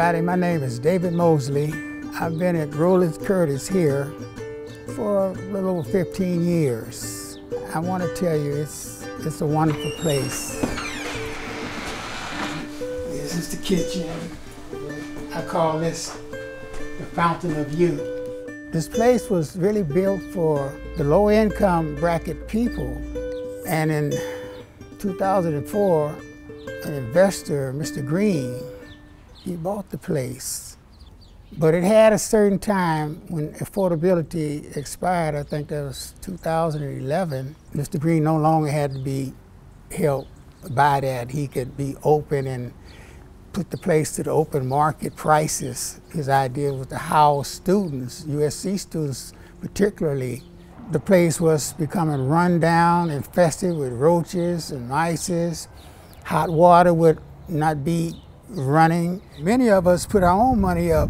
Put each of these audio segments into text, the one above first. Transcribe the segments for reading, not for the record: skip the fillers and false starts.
everybody. My name is David Mosley. I've been at Rollins Curtis here for a little over 15 years. I want to tell you, it's a wonderful place. This is the kitchen. I call this the Fountain of Youth. This place was really built for the low-income bracket people. And in 2004, an investor, Mr. Green, he bought the place. But it had a certain time when affordability expired. I think that was 2011. Mr. Green no longer had to be held by that. He could be open and put the place to the open market prices. His idea was to house students, USC students particularly. The place was becoming run down, infested with roaches and mice. Hot water would not be running. Many of us put our own money up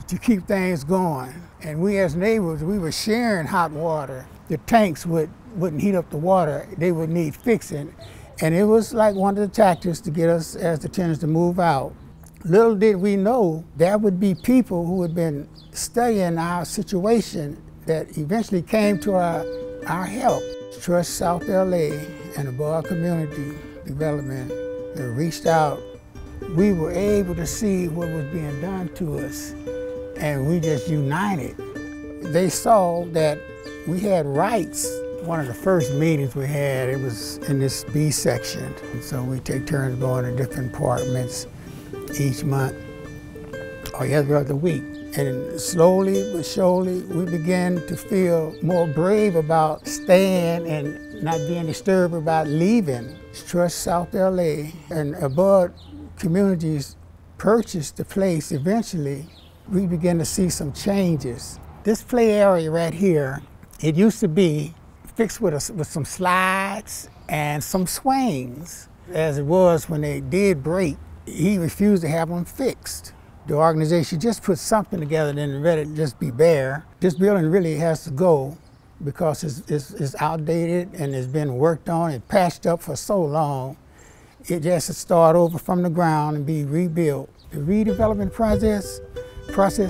to keep things going. And we as neighbors, we were sharing hot water. The tanks wouldn't heat up the water. They would need fixing. And it was like one of the tactics to get us as the tenants to move out. Little did we know there would be people who had been studying our situation that eventually came to our help. Trust South LA and the Bar Community Development reached out. We were able to see what was being done to us, and we just united. They saw that we had rights. One of the first meetings we had, it was in this B section. And so we take turns going to different apartments each month or every other week. And slowly but surely, we began to feel more brave about staying and not being disturbed about leaving. Trust South LA and Above Communities purchased the place eventually. We began to see some changes. This play area right here, it used to be fixed with some slides and some swings. As it was when they did break, he refused to have them fixed. The organization just put something together and then let it just be bare. This building really has to go because it's outdated and it's been worked on and patched up for so long. It just has to start over from the ground and be rebuilt. The redevelopment process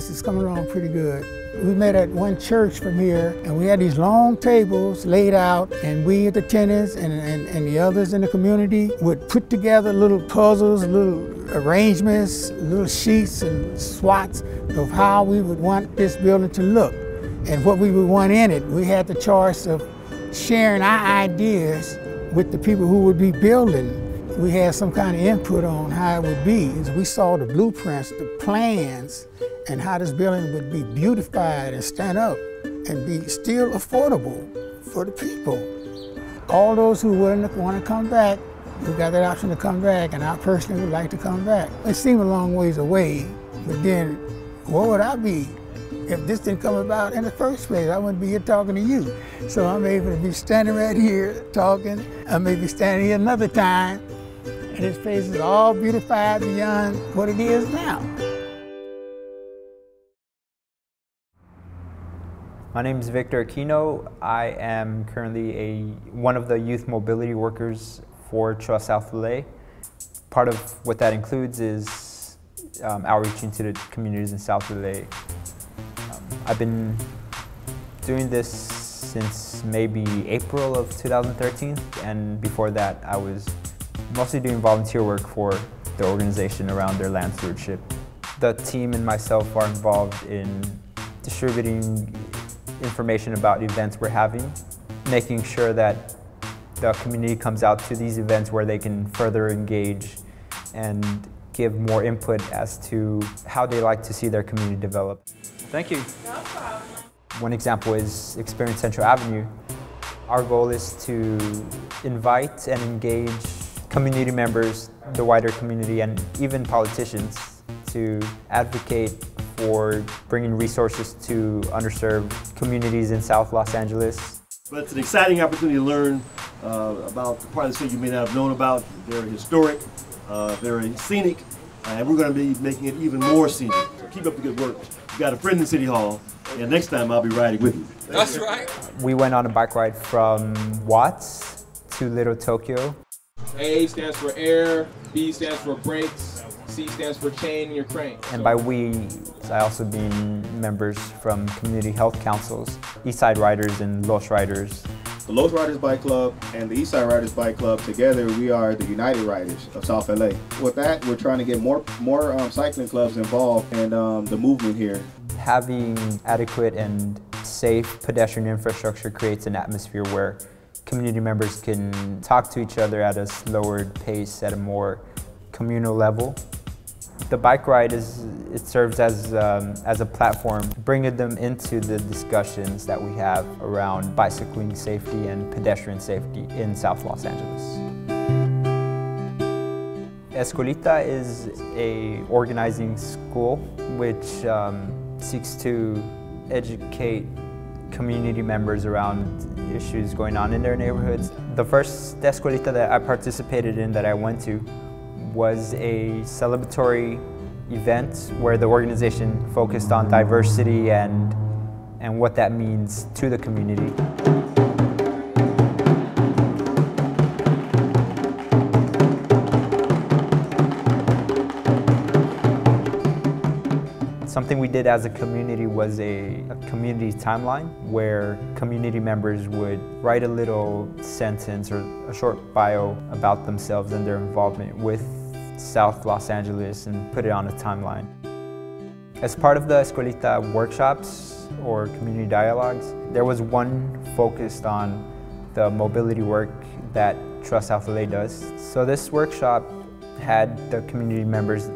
is coming along pretty good. We met at one church from here, and we had these long tables laid out, and we, the tenants and the others in the community, would put together little puzzles, little arrangements, little sheets and swats of how we would want this building to look and what we would want in it. We had the choice of sharing our ideas with the people who would be building. We had some kind of input on how it would be. We saw the blueprints, the plans, and how this building would be beautified and stand up and be still affordable for the people. All those who want to come back, we got that option to come back, and I personally would like to come back. It seemed a long ways away, but then where would I be if this didn't come about in the first place? I wouldn't be here talking to you. So I'm able to be standing right here talking. I may be standing here another time, and this place is all beautified beyond what it is now. My name is Victor Aquino. I am currently one of the youth mobility workers for Trust South LA. Part of what that includes is outreaching to the communities in South LA. I've been doing this since maybe April of 2013, and before that I was mostly doing volunteer work for the organization around their land stewardship. The team and myself are involved in distributing information about events we're having, making sure that the community comes out to these events where they can further engage and give more input as to how they like to see their community develop. Thank you. No problem. One example is Experience Central Avenue. Our goal is to invite and engage community members, the wider community, and even politicians to advocate for bringing resources to underserved communities in South Los Angeles. But it's an exciting opportunity to learn about the part of the city you may not have known about. Very historic, very scenic, and we're going to be making it even more scenic. So keep up the good work. You got a friend in City Hall, and next time I'll be riding with you. That's right. We went on a bike ride from Watts to Little Tokyo. A stands for air, B stands for brakes, C stands for chain your crane. And by we, I also mean members from community health councils, Eastside Riders and Los Riders. The Los Riders Bike Club and the Eastside Riders Bike Club, together we are the United Riders of South LA. With that, we're trying to get more cycling clubs involved in the movement here. Having adequate and safe pedestrian infrastructure creates an atmosphere where community members can talk to each other at a slower pace, at a more communal level. The bike ride serves as a platform, bringing them into the discussions that we have around bicycling safety and pedestrian safety in South Los Angeles. Escuelita is an organizing school which seeks to educate community members around issues going on in their neighborhoods. The first Escuelita that I participated in, that I went to, was a celebratory event where the organization focused on diversity and what that means to the community. Something we did as a community was a community timeline where community members would write a little sentence or a short bio about themselves and their involvement with South Los Angeles and put it on a timeline. As part of the Escuelita workshops or community dialogues, there was one focused on the mobility work that Trust South LA does. So this workshop had the community members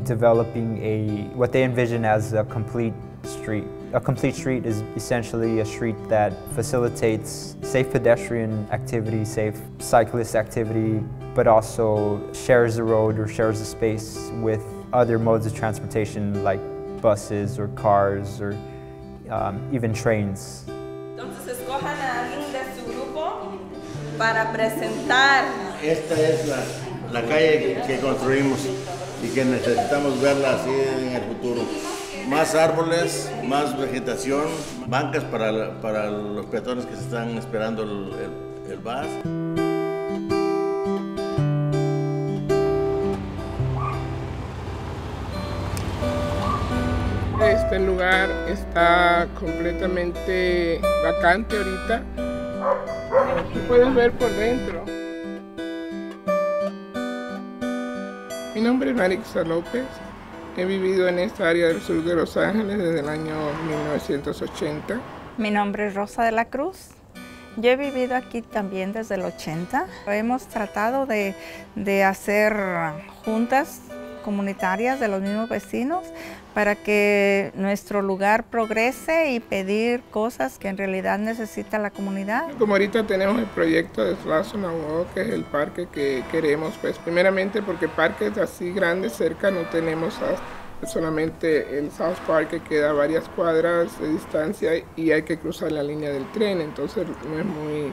developing what they envision as a complete street. A complete street is essentially a street that facilitates safe pedestrian activity, safe cyclist activity, but also shares the road or shares the space with other modes of transportation like buses or cars or even trains. Entonces escojan a alguien de su grupo para presentar. Esta es la calle que construimos y que necesitamos verla así en el futuro. Más árboles, más vegetación, bancas para los peatones que se están esperando el bus. Este lugar está completamente vacante ahorita. Aquí puedes ver por dentro. Mi nombre es Marixa López. He vivido en esta área del sur de Los Ángeles desde el año 1980. Mi nombre es Rosa de la Cruz. Yo he vivido aquí también desde el 80. Hemos tratado de hacer juntas comunitarias de los mismos vecinos para que nuestro lugar progrese y pedir cosas que en realidad necesita la comunidad. Como ahorita tenemos el proyecto de Slum, que es el parque que queremos, pues primeramente porque parques así grandes cerca no tenemos, solamente el South Park que queda a varias cuadras de distancia y hay que cruzar la línea del tren, entonces no es muy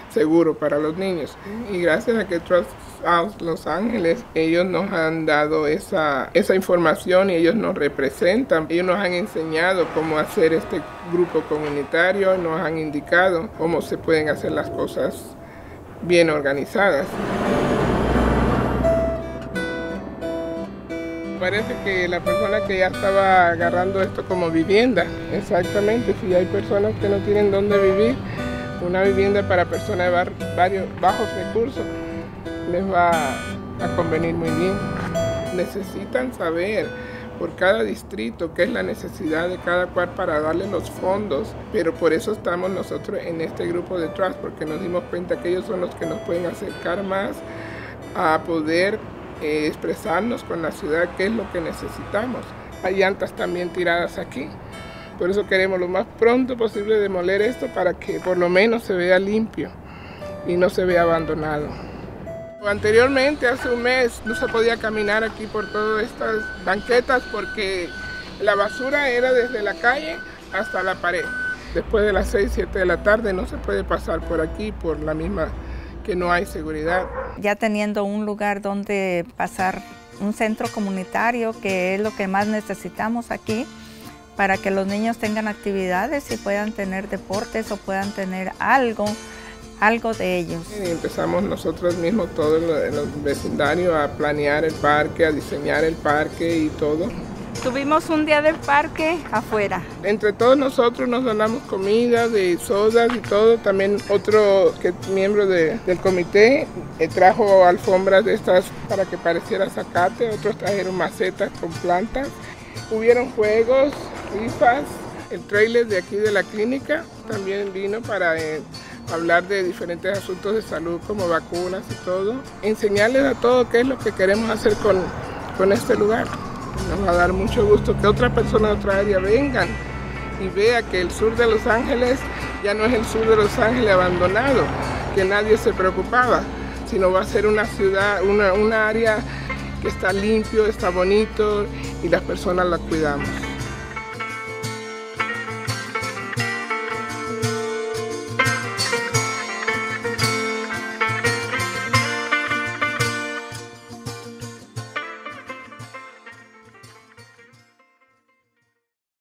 seguro para los niños. Y gracias a que Trust South Los Ángeles, ellos nos han dado esa información y ellos nos representan. Ellos nos han enseñado cómo hacer este grupo comunitario, nos han indicado cómo se pueden hacer las cosas bien organizadas. Parece que la persona que ya estaba agarrando esto como vivienda, exactamente, si hay personas que no tienen dónde vivir, una vivienda para personas de varios bajos recursos les va a convenir muy bien. Necesitan saber por cada distrito qué es la necesidad de cada cual para darle los fondos, pero por eso estamos nosotros en este grupo de Trust, porque nos dimos cuenta que ellos son los que nos pueden acercar más a poder expresarnos con la ciudad qué es lo que necesitamos. Hay llantas también tiradas aquí. Por eso queremos lo más pronto posible demoler esto para que por lo menos se vea limpio y no se vea abandonado. Anteriormente, hace un mes, no se podía caminar aquí por todas estas banquetas porque la basura era desde la calle hasta la pared. Después de las 6, 7 de la tarde no se puede pasar por aquí por la misma que no hay seguridad. Ya teniendo un lugar donde pasar, un centro comunitario, que es lo que más necesitamos aquí, para que los niños tengan actividades y puedan tener deportes o puedan tener algo algo de ellos. Y empezamos nosotros mismos, todo en el vecindario, a planear el parque, a diseñar el parque y todo. Tuvimos un día del parque afuera. Entre todos nosotros nos donamos comida, de sodas y todo. También otro miembro del comité trajo alfombras de estas para que pareciera zacate, otros trajeron macetas con plantas. Hubieron juegos, rifas, el trailer de aquí de la clínica también vino para hablar de diferentes asuntos de salud como vacunas y todo. Enseñarles a todos qué es lo que queremos hacer con este lugar. Nos va a dar mucho gusto que otra persona de otra área vengan y vea que el sur de Los Ángeles ya no es el sur de Los Ángeles abandonado, que nadie se preocupaba, sino va a ser una ciudad, una área que está limpio, está bonito y las personas la cuidamos.